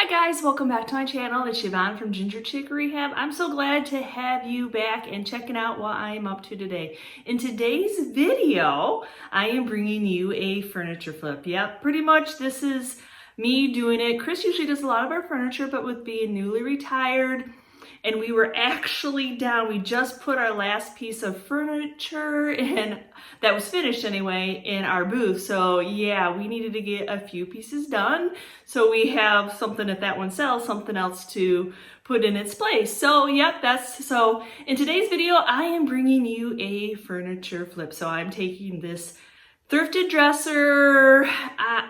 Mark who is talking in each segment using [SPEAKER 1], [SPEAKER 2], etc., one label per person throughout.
[SPEAKER 1] Guys, welcome back to my channel. It's Siobhan from Ginger Chick Rehab. I'm so glad to have you back and checking out what I am up to today. In today's video, I am bringing you a furniture flip. Yep, pretty much this is me doing it. Chris usually does a lot of our furniture, but with being newly retired, and we were actually down, we just put our last piece of furniture in, that was finished anyway, in our booth. So yeah, we needed to get a few pieces done. So we have something if that one sells, something else to put in its place. So yep, so in today's video, I am bringing you a furniture flip. So I'm taking this thrifted dresser,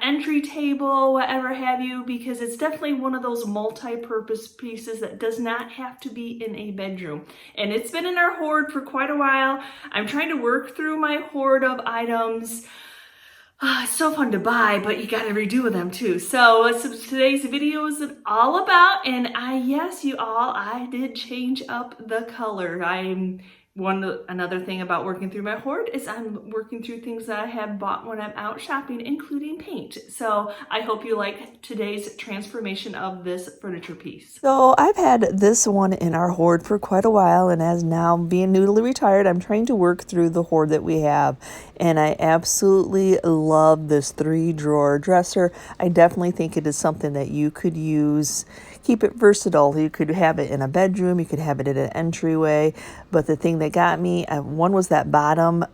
[SPEAKER 1] entry table, whatever have you, because it's definitely one of those multi-purpose pieces that does not have to be in a bedroom. And it's been in our hoard for quite a while. I'm trying to work through my hoard of items. It's so fun to buy, but you gotta redo them too. So today's video is all about, and yes, you all, I did change up the color. Another thing about working through my hoard is I'm working through things that I have bought when I'm out shopping, including paint. So I hope you like today's transformation of this furniture piece.
[SPEAKER 2] So I've had this one in our hoard for quite a while, and as now being newly retired, I'm trying to work through the hoard that we have. And I absolutely love this 3-drawer dresser. I definitely think it is something that you could use. Keep it versatile. You could have it in a bedroom, you could have it in an entryway. But the thing that got me, one was that bottom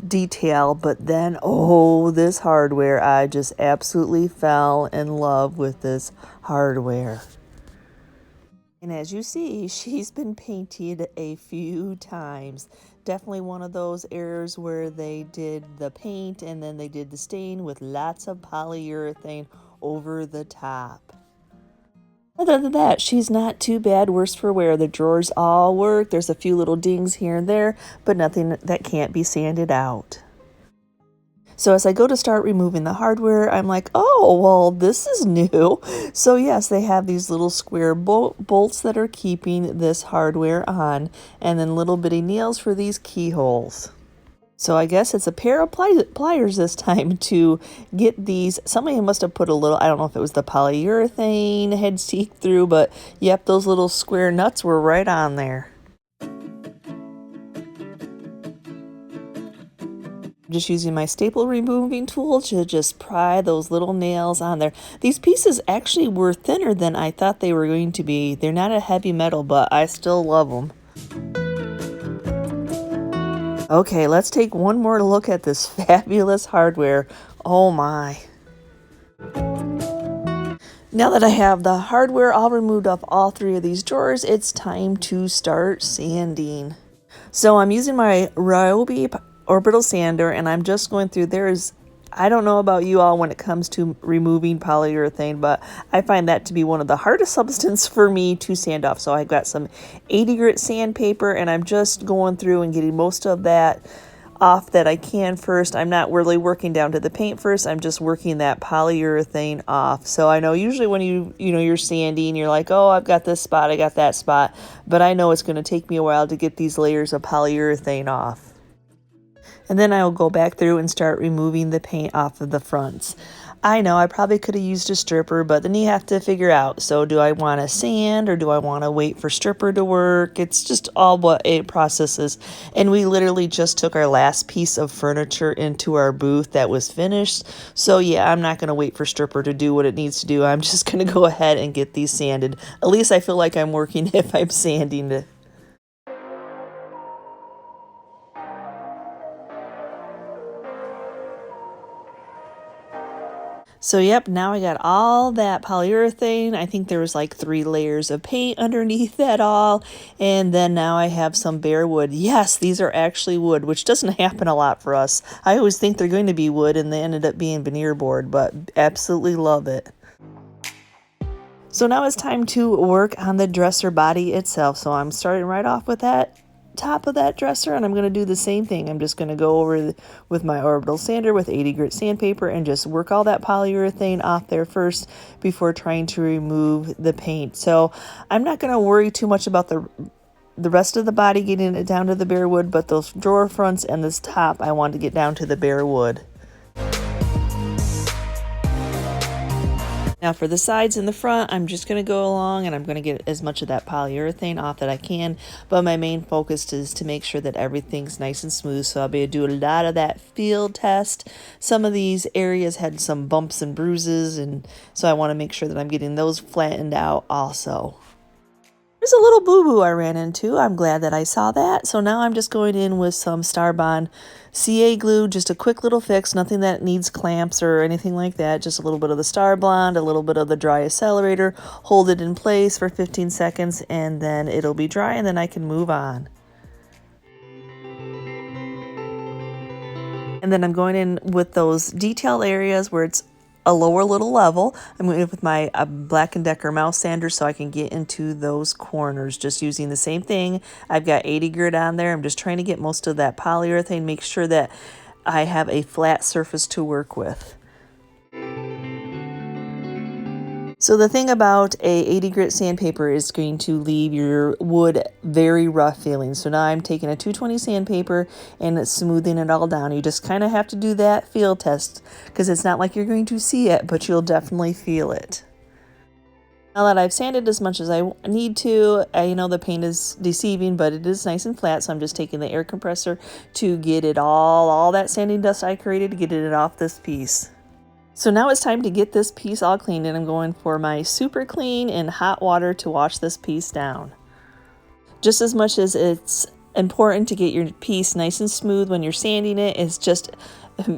[SPEAKER 2] detail, but then, oh, this hardware. I just absolutely fell in love with this hardware. And as you see, she's been painted a few times. Definitely one of those errors where they did the paint and then they did the stain with lots of polyurethane over the top. Other than that, she's not too bad, worse for wear. The drawers all work. There's a few little dings here and there, but nothing that can't be sanded out. So as I go to start removing the hardware, I'm like, oh, well, this is new. So yes, they have these little square bolts that are keeping this hardware on, and then little bitty nails for these keyholes. So I guess it's a pair of pliers this time to get these. Somebody must have put a little, I don't know if it was the polyurethane had seeped through, but yep, those little square nuts were right on there. I'm just using my staple removing tool to just pry those little nails on there. These pieces actually were thinner than I thought they were going to be. They're not a heavy metal, but I still love them. Okay, let's take one more look at this fabulous hardware. Oh my. Now that I have the hardware all removed off all 3 of these drawers, it's time to start sanding. So I'm using my RYOBI orbital sander, and I'm just going through. I don't know about you all when it comes to removing polyurethane, but I find that to be one of the hardest substances for me to sand off. So I've got some 80 grit sandpaper, and I'm just going through and getting most of that off that I can first. I'm not really working down to the paint first. I'm just working that polyurethane off. So I know usually when you're sanding, you're like, oh, I've got this spot, I got that spot, but I know it's going to take me a while to get these layers of polyurethane off. And then I'll go back through and start removing the paint off of the fronts. I know I probably could have used a stripper, but then you have to figure out, so do I want to sand or do I want to wait for stripper to work? It's just all what it processes. And we literally just took our last piece of furniture into our booth that was finished. So yeah, I'm not going to wait for stripper to do what it needs to do. I'm just going to go ahead and get these sanded. At least I feel like I'm working if I'm sanding it. So yep, now I got all that polyurethane. I think there was like 3 layers of paint underneath that all. And then now I have some bare wood. Yes, these are actually wood, which doesn't happen a lot for us. I always think they're going to be wood and they ended up being veneer board, but absolutely love it. So now it's time to work on the dresser body itself. So I'm starting right off with that top of that dresser, and I'm going to do the same thing. I'm just going to go over with my orbital sander with 80 grit sandpaper and just work all that polyurethane off there first before trying to remove the paint. So I'm not going to worry too much about the rest of the body getting it down to the bare wood, but those drawer fronts and this top I want to get down to the bare wood. Now for the sides and the front, I'm just going to go along and I'm going to get as much of that polyurethane off that I can. But my main focus is to make sure that everything's nice and smooth. So I'll be able to do a lot of that field test. Some of these areas had some bumps and bruises, and so I want to make sure that I'm getting those flattened out also. There's a little boo-boo I ran into. I'm glad that I saw that. So now I'm just going in with some Starbond CA glue, just a quick little fix, nothing that needs clamps or anything like that. Just a little bit of the Starbond, a little bit of the dry accelerator, hold it in place for 15 seconds, and then it'll be dry, and then I can move on. And then I'm going in with those detail areas where it's a lower little level. I'm going in with my BLACK+DECKER mouse sander so I can get into those corners, just using the same thing. I've got 80 grit on there. I'm just trying to get most of that polyurethane, make sure that I have a flat surface to work with. So the thing about a 80 grit sandpaper is going to leave your wood very rough feeling. So now I'm taking a 220 sandpaper and smoothing it all down. You just kind of have to do that feel test because it's not like you're going to see it, but you'll definitely feel it. Now that I've sanded as much as I need to, you know the paint is deceiving, but it is nice and flat. So I'm just taking the air compressor to get it all that sanding dust I created, to get it off this piece. So now it's time to get this piece all cleaned, and I'm going for my Superclean and hot water to wash this piece down. Just as much as it's important to get your piece nice and smooth when you're sanding it, it's just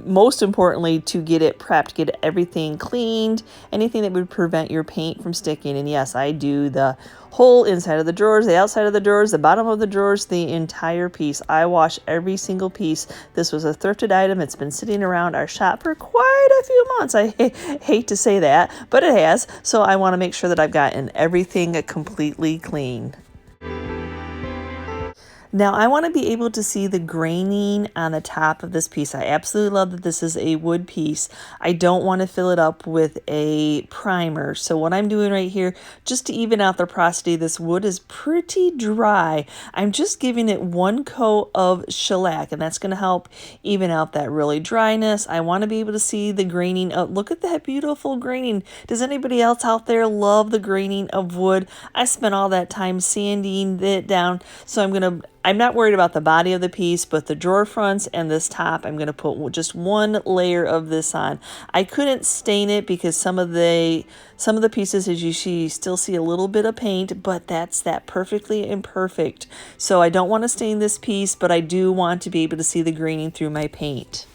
[SPEAKER 2] most importantly to get it prepped, get everything cleaned, anything that would prevent your paint from sticking. And yes, I do the whole inside of the drawers, the outside of the drawers, the bottom of the drawers, the entire piece. I wash every single piece. This was a thrifted item. It's been sitting around our shop for quite a few months. I hate to say that, but it has. So I want to make sure that I've gotten everything completely clean. Now I want to be able to see the graining on the top of this piece. I absolutely love that this is a wood piece. I don't want to fill it up with a primer. So what I'm doing right here, just to even out the porosity, this wood is pretty dry. I'm just giving it one coat of shellac, and that's going to help even out that really dryness. I want to be able to see the graining. Oh, look at that beautiful graining. Does anybody else out there love the graining of wood? I spent all that time sanding it down, so I'm not worried about the body of the piece, but the drawer fronts and this top, I'm going to put just one layer of this on. I couldn't stain it because some of the pieces, as you see, still see a little bit of paint, but that's that perfectly imperfect. So I don't want to stain this piece, but I do want to be able to see the graining through my paint.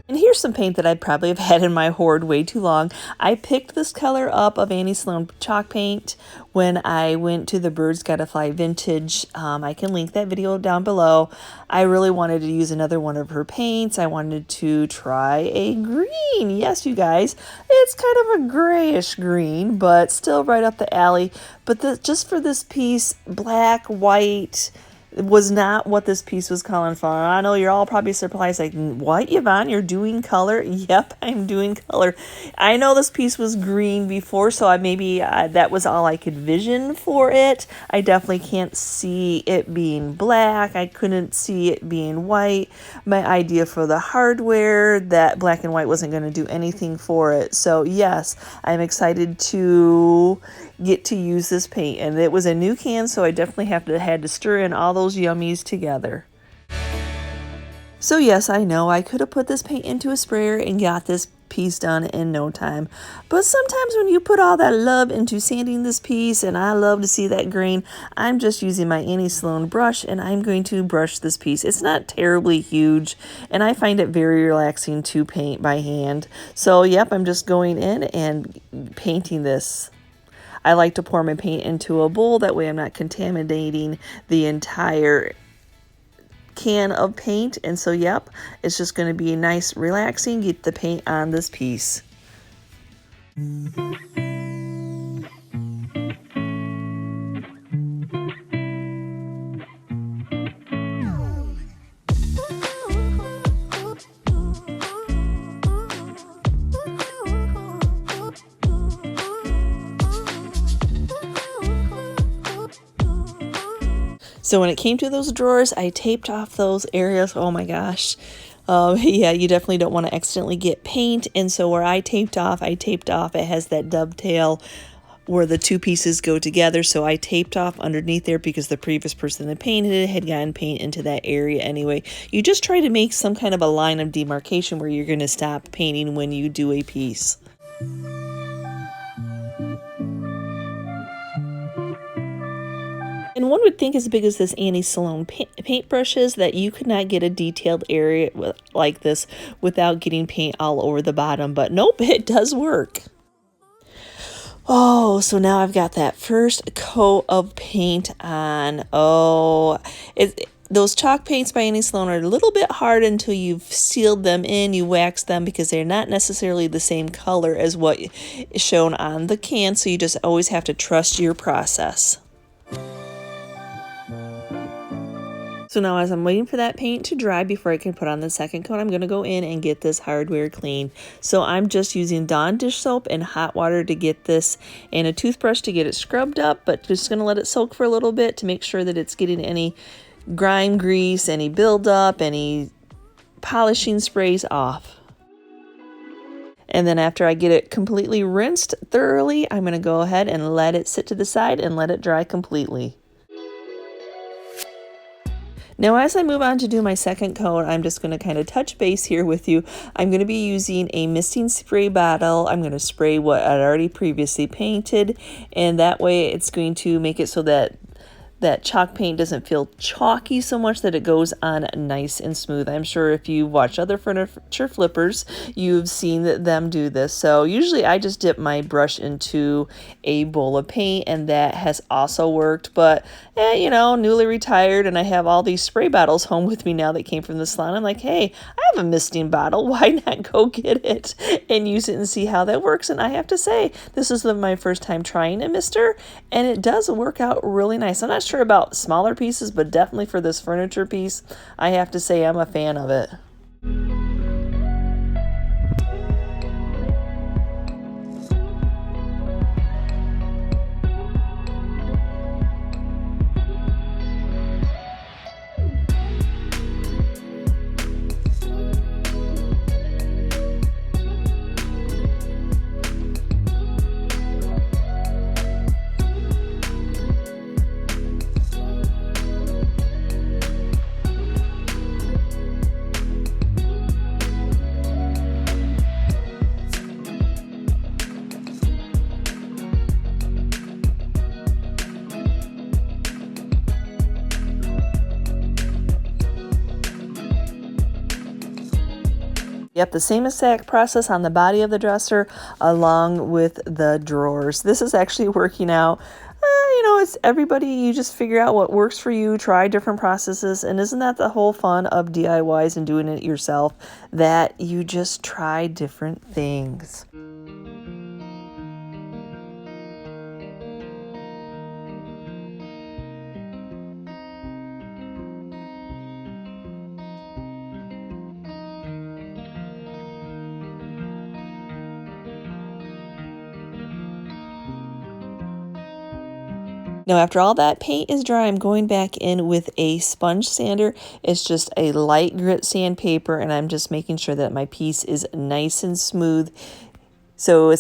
[SPEAKER 2] And here's some paint that I probably have had in my hoard way too long. I picked this color up of Annie Sloan chalk paint when I went to the Birds Gotta Fly Vintage. I can link that video down below. I really wanted to use another one of her paints. I wanted to try a green. Yes, you guys, it's kind of a grayish green, but still right up the alley. But just for this piece, black, white, was not what this piece was calling for. I know you're all probably surprised, like, what, Yvonne, you're doing color? Yep, I'm doing color. I know this piece was green before, so maybe that was all I could vision for it. I definitely can't see it being black. I couldn't see it being white. My idea for the hardware, that black and white wasn't going to do anything for it. So yes, I'm excited to get to use this paint, and it was a new can, so I definitely had to stir in all those yummies together. So yes, I know I could have put this paint into a sprayer and got this piece done in no time, but sometimes when you put all that love into sanding this piece, and I love to see that grain, I'm just using my Annie Sloan brush, and I'm going to brush this piece. It's not terribly huge, and I find it very relaxing to paint by hand. So yep, I'm just going in and painting this. I like to pour my paint into a bowl, that way I'm not contaminating the entire can of paint. And so yep, it's just going to be nice, relaxing, get the paint on this piece. So when it came to those drawers, I taped off those areas. Oh my gosh. Yeah, you definitely don't want to accidentally get paint. And so where I taped off. It has that dovetail where the two pieces go together. So I taped off underneath there because the previous person that painted it had gotten paint into that area anyway. You just try to make some kind of a line of demarcation where you're going to stop painting when you do a piece. And one would think as big as this Annie Sloan paintbrush is that you could not get a detailed area like this without getting paint all over the bottom. But nope, it does work. Oh, so now I've got that first coat of paint on. Oh, those chalk paints by Annie Sloan are a little bit hard until you've sealed them in, you wax them, because they're not necessarily the same color as what is shown on the can, so you just always have to trust your process. So now as I'm waiting for that paint to dry before I can put on the second coat, I'm going to go in and get this hardware clean. So I'm just using Dawn dish soap and hot water to get this, and a toothbrush to get it scrubbed up, but just going to let it soak for a little bit to make sure that it's getting any grime grease, any buildup, any polishing sprays off. And then after I get it completely rinsed thoroughly, I'm going to go ahead and let it sit to the side and let it dry completely. Now as I move on to do my second coat, I'm just going to kind of touch base here with you. I'm going to be using a misting spray bottle. I'm going to spray what I'd already previously painted, and that way it's going to make it so that chalk paint doesn't feel chalky so much, that it goes on nice and smooth. I'm sure if you watch other furniture flippers, you've seen them do this. So usually I just dip my brush into a bowl of paint, and that has also worked. But you know, newly retired, and I have all these spray bottles home with me now that came from the salon. I'm like, hey, I have a misting bottle. Why not go get it and use it and see how that works? And I have to say, this is my first time trying a mister, and it does work out really nice. I'm not sure about smaller pieces, but definitely for this furniture piece, I have to say I'm a fan of it. Yep, the same exact process on the body of the dresser along with the drawers. This is actually working out. You know, it's everybody, you just figure out what works for you, try different processes, and isn't that the whole fun of DIYs and doing it yourself, that you just try different things. Now after all that paint is dry, I'm going back in with a sponge sander. It's just a light grit sandpaper, and I'm just making sure that my piece is nice and smooth. So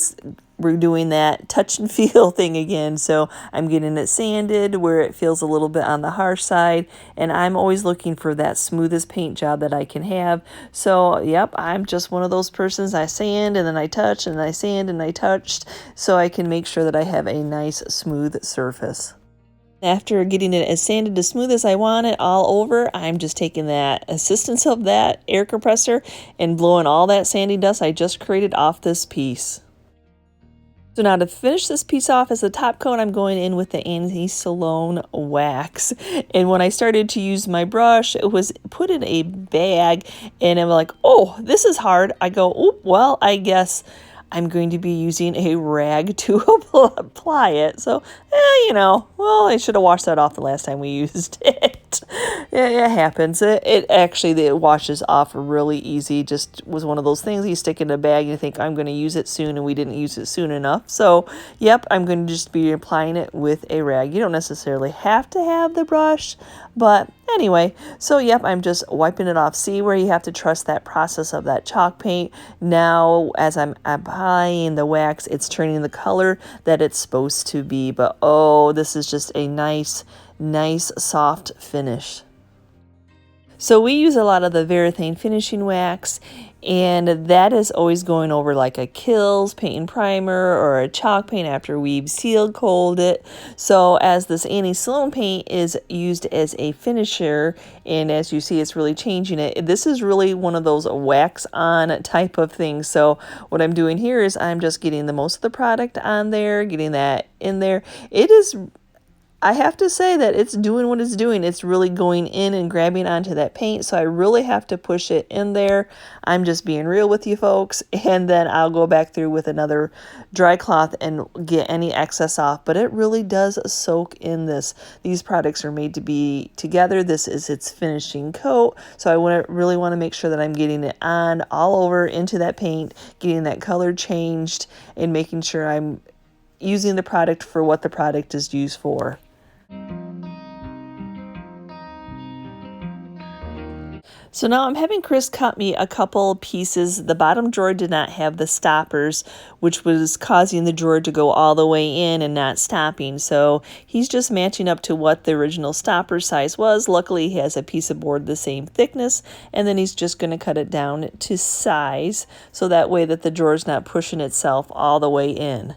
[SPEAKER 2] we're doing that touch and feel thing again. So I'm getting it sanded where it feels a little bit on the harsh side, and I'm always looking for that smoothest paint job that I can have. So yep, I'm just one of those persons. I sand and then I touch, and I sand and I touched, so I can make sure that I have a nice smooth surface. After getting it as sanded as smooth as I want it all over, I'm just taking that assistance of that air compressor and blowing all that sandy dust I just created off this piece. So now to finish this piece off as the top coat, I'm going in with the Annie Sloan wax. And when I started to use my brush, it was put in a bag, and I'm like, oh, this is hard. I go, oh, well, I guess I'm going to be using a rag to apply it. So, you know, well, I should have washed that off the last time we used it. It happens. It actually, it washes off really easy. Just was one of those things you stick in a bag and you think, I'm going to use it soon, and we didn't use it soon enough. So, yep, I'm going to just be applying it with a rag. You don't necessarily have to have the brush, but anyway, so yep, I'm just wiping it off. See where you have to trust that process of that chalk paint. Now, as I'm applying the wax, it's turning the color that it's supposed to be. But oh, this is just a nice soft finish. So we use a lot of the Varathane finishing wax, and that is always going over like a Kills paint and primer or a chalk paint after we've sealed coaled it. So as this Annie Sloan paint is used as a finisher, and as you see, it's really changing it. This is really one of those wax on type of things. So what I'm doing here is I'm just getting the most of the product on there, getting that in there. It is, I have to say that it's doing what it's doing. It's really going in and grabbing onto that paint. So I really have to push it in there. I'm just being real with you folks. And then I'll go back through with another dry cloth and get any excess off. But it really does soak in this. These products are made to be together. This is its finishing coat. So I really want to make sure that I'm getting it on all over into that paint, getting that color changed, and making sure I'm using the product for what the product is used for. So now I'm having Chris cut me a couple pieces. The bottom drawer did not have the stoppers, which was causing the drawer to go all the way in and not stopping. So he's just matching up to what the original stopper size was. Luckily, he has a piece of board the same thickness, and then he's just going to cut it down to size so that way that the drawer's not pushing itself all the way in.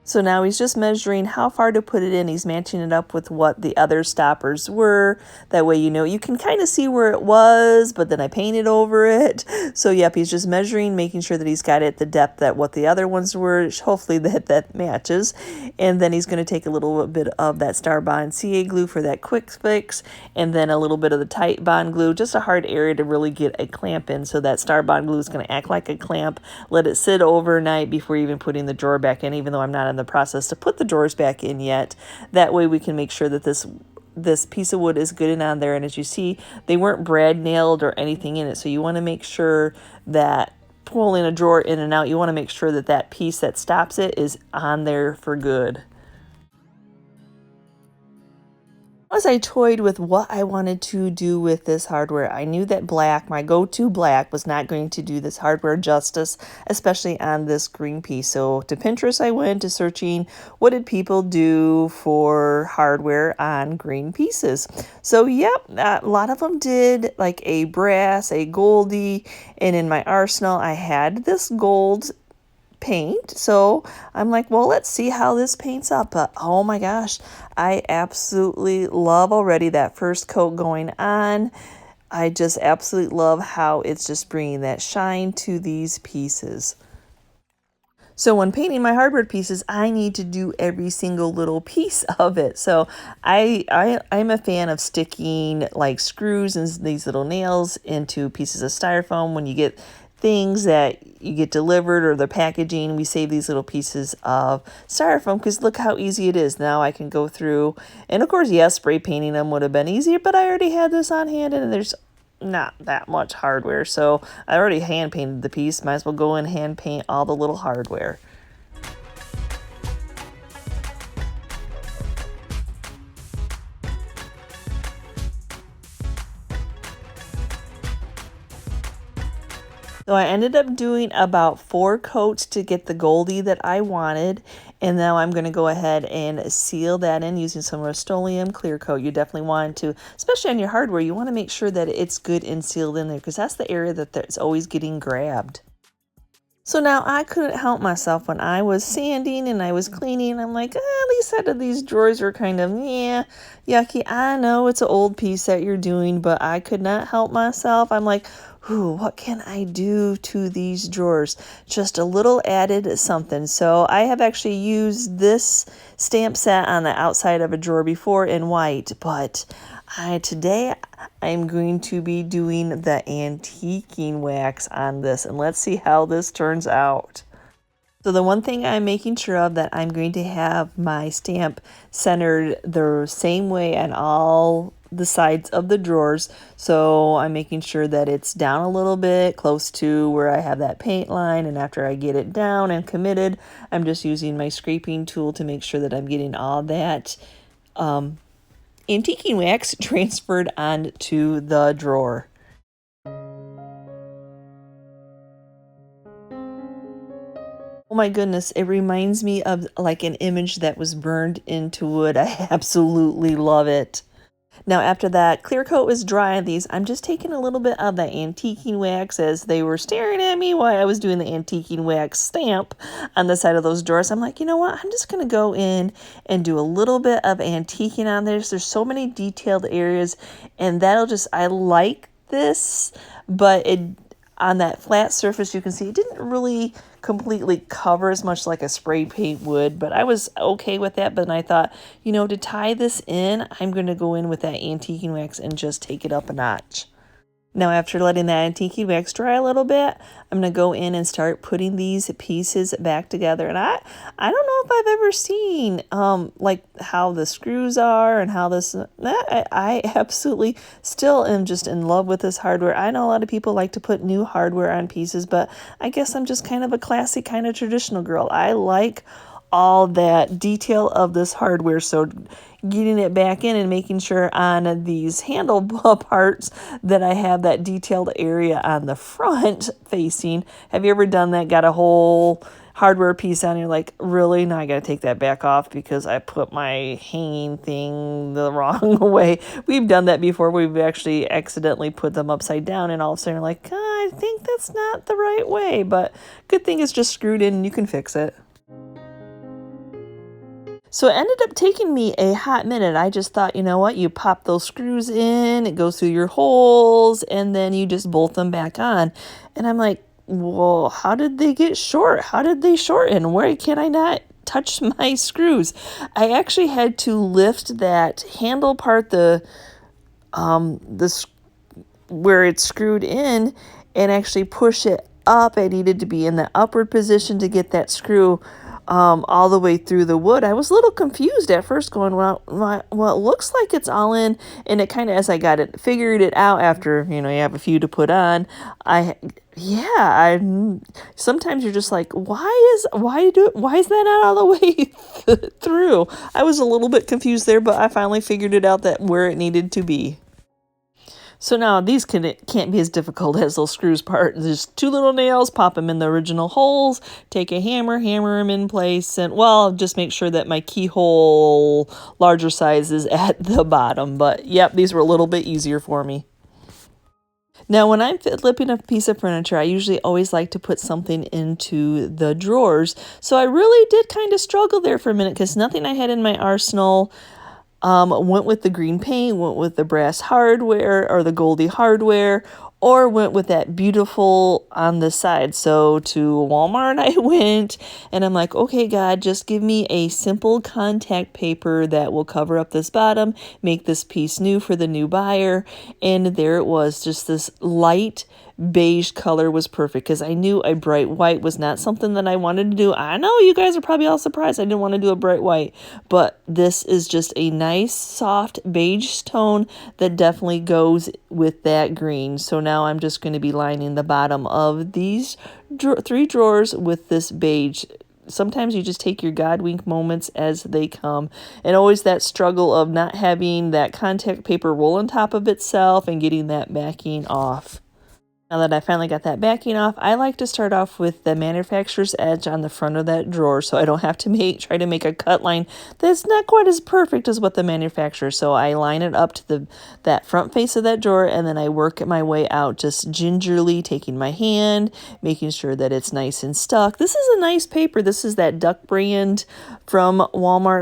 [SPEAKER 2] So now he's just measuring how far to put it in. He's matching it up with what the other stoppers were. That way, you know, you can kind of see where it was, but then I painted over it. So yep, he's just measuring, making sure that he's got it the depth that what the other ones were. Hopefully that matches. And then he's going to take a little bit of that Starbond CA glue for that quick fix, and then a little bit of the tight bond glue, just a hard area to really get a clamp in. So that Starbond glue is going to act like a clamp. Let it sit overnight before even putting the drawer back in, even though I'm not in the process to put the drawers back in yet. That way we can make sure that this piece of wood is good and on there. And as you see, they weren't brad nailed or anything in it. So you want to make sure that pulling a drawer in and out, you want to make sure that that piece that stops it is on there for good. As I toyed with what I wanted to do with this hardware, I knew that black, my go-to black, was not going to do this hardware justice, especially on this green piece. So to Pinterest I went to searching what did people do for hardware on green pieces. So yep, a lot of them did like a brass, a goldie, and in my arsenal I had this gold paint. So I'm like, well, let's see how this paints up. But oh my gosh, I absolutely love already that first coat going on. I just absolutely love how it's just bringing that shine to these pieces. So when painting my hardware pieces, I need to do every single little piece of it. So I'm a fan of sticking like screws and these little nails into pieces of styrofoam. When you get things that you get delivered or the packaging, we save these little pieces of styrofoam because look how easy it is. Now I can go through, and of course, yes, spray painting them would have been easier, but I already had this on hand and there's not that much hardware. So I already hand painted the piece. Might as well go and hand paint all the little hardware. So I ended up doing about 4 coats to get the goldie that I wanted. And now I'm going to go ahead and seal that in using some Rust-Oleum clear coat. You definitely want to, especially on your hardware, you want to make sure that it's good and sealed in there because that's the area that's always getting grabbed. So now I couldn't help myself when I was sanding and I was cleaning. I'm like, at least out of these drawers are kind of, yucky. I know it's an old piece that you're doing, but I could not help myself. I'm like, ooh, what can I do to these drawers? Just a little added something. So I have actually used this stamp set on the outside of a drawer before in white, but today I'm going to be doing the antiquing wax on this, and let's see how this turns out. So the one thing I'm making sure of that I'm going to have my stamp centered the same way on all the sides of the drawers. So I'm making sure that it's down a little bit close to where I have that paint line, and after I get it down and committed, I'm just using my scraping tool to make sure that I'm getting all that antiquing wax transferred onto the drawer. Oh my goodness, it reminds me of like an image that was burned into wood. I absolutely love it. Now after that clear coat was dry on these, I'm just taking a little bit of that antiquing wax as they were staring at me while I was doing the antiquing wax stamp on the side of those drawers. I'm like, you know what? I'm just going to go in and do a little bit of antiquing on this. There's so many detailed areas, and that'll just, I like this, but it, on that flat surface, you can see it didn't really completely cover as much like a spray paint would, but I was okay with that. But then I thought, you know, to tie this in, I'm going to go in with that antiquing wax and just take it up a notch. Now, after letting that antiquing wax dry a little bit, I'm going to go in and start putting these pieces back together. And I don't know if I've ever seen like how the screws are and how this, I absolutely still am just in love with this hardware. I know a lot of people like to put new hardware on pieces, but I guess I'm just kind of a classic kind of traditional girl. I like all that detail of this hardware, so getting it back in and making sure on these handle parts that I have that detailed area on the front facing. Have you ever done that? Got a whole hardware piece on, you're like, really? Now I gotta take that back off because I put my hanging thing the wrong way. We've done that before. We've actually accidentally put them upside down, and all of a sudden you're like, I think that's not the right way, but good thing it's just screwed in and you can fix it. So it ended up taking me a hot minute. I just thought, you know what, you pop those screws in, it goes through your holes, and then you just bolt them back on. And I'm like, well, how did they get short? How did they shorten? Why can I not touch my screws? I actually had to lift that handle part, where it's screwed in, and actually push it up. I needed to be in the upward position to get that screw all the way through the wood. I was a little confused at first, going, well, it looks like it's all in. And it kind of, as I figured it out after, you know, you have a few to put on, sometimes you're just like, why is that not all the way through? I was a little bit confused there, but I finally figured it out that where it needed to be. So now these can't be as difficult as those screws part. Just 2 little nails, pop them in the original holes, take a hammer them in place, and, well, just make sure that my keyhole larger size is at the bottom. But, yep, these were a little bit easier for me. Now, when I'm flipping a piece of furniture, I usually always like to put something into the drawers. So I really did kind of struggle there for a minute because nothing I had in my arsenal went with the green paint, went with the brass hardware or the goldy hardware, or went with that beautiful on the side. So to Walmart I went, and I'm like, okay, God, just give me a simple contact paper that will cover up this bottom, make this piece new for the new buyer. And there it was, just this light beige color was perfect, because I knew a bright white was not something that I wanted to do. I know you guys are probably all surprised I didn't want to do a bright white, but this is just a nice soft beige tone that definitely goes with that green. So now I'm just going to be lining the bottom of these 3 drawers with this beige. Sometimes you just take your God wink moments as they come, and always that struggle of not having that contact paper roll on top of itself and getting that backing off. Now that I finally got that backing off, I like to start off with the manufacturer's edge on the front of that drawer, so I don't have to try to make a cut line that's not quite as perfect as what the manufacturer. So I line it up to that front face of that drawer, and then I work my way out, just gingerly taking my hand, making sure that it's nice and stuck. This is a nice paper. This is that Duck brand from Walmart.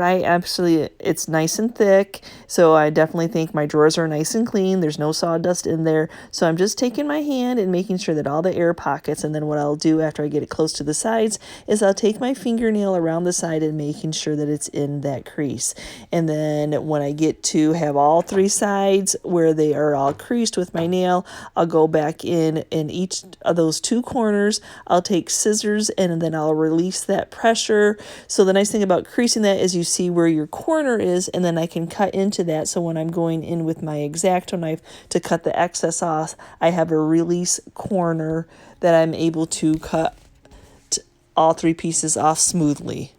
[SPEAKER 2] It's nice and thick, so I definitely think my drawers are nice and clean. There's no sawdust in there. So I'm just taking my hand side and making sure that all the air pockets, and then what I'll do after I get it close to the sides is I'll take my fingernail around the side and making sure that it's in that crease. And then when I get to have all three sides where they are all creased with my nail, I'll go back in each of those two corners. I'll take scissors and then I'll release that pressure. So the nice thing about creasing that is you see where your corner is, and then I can cut into that. So when I'm going in with my X-Acto knife to cut the excess off, I have a release corner that I'm able to cut all three pieces off smoothly.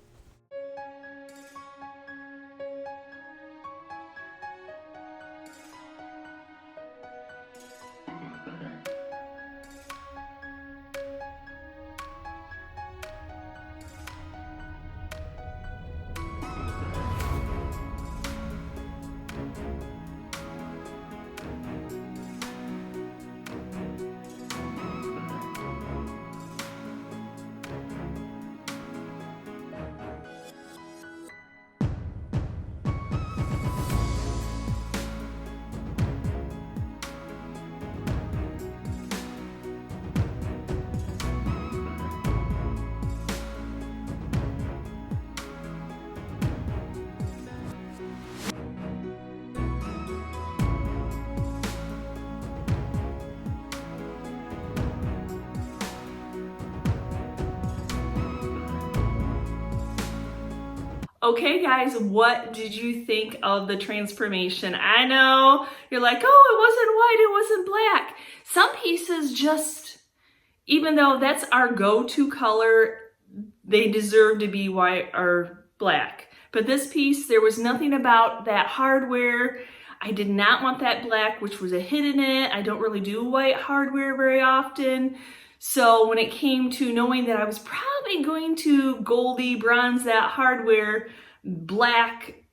[SPEAKER 1] Okay guys, what did you think of the transformation? I know you're like, oh, it wasn't white, it wasn't black. Some pieces just, even though that's our go-to color, they deserve to be white or black. But this piece, there was nothing about that hardware. I did not want that black, which was a hit in it. I don't really do white hardware very often. So when it came to knowing that I was probably going to Goldie bronze that hardware black,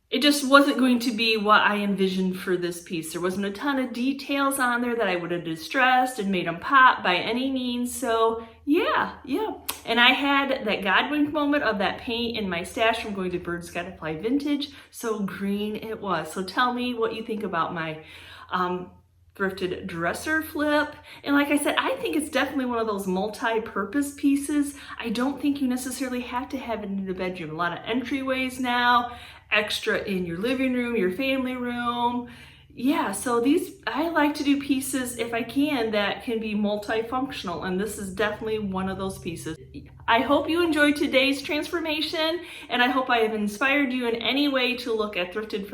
[SPEAKER 1] it just wasn't going to be what I envisioned for this piece. There wasn't a ton of details on there that I would have distressed and made them pop by any means. So yeah. And I had that Godwink moment of that paint in my stash from going to Birds Gotta Fly Vintage. So green it was. So tell me what you think about my thrifted dresser flip. And like I said, I think it's definitely one of those multi-purpose pieces. I don't think you necessarily have to have it in the bedroom. A lot of entryways now, extra in your living room, your family room. Yeah, so these, I like to do pieces if I can that can be multifunctional, and this is definitely one of those pieces. I hope you enjoyed today's transformation, and I hope I have inspired you in any way to look at thrifted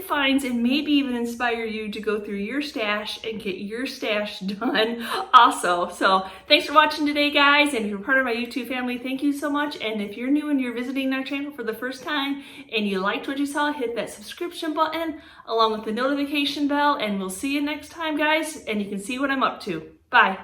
[SPEAKER 1] finds and maybe even inspire you to go through your stash and get your stash done also. So thanks for watching today, guys. And if you're part of my YouTube family, thank you so much. And if you're new and you're visiting our channel for the first time and you liked what you saw, hit that subscription button along with the notification bell, and we'll see you next time, guys. And you can see what I'm up to. Bye.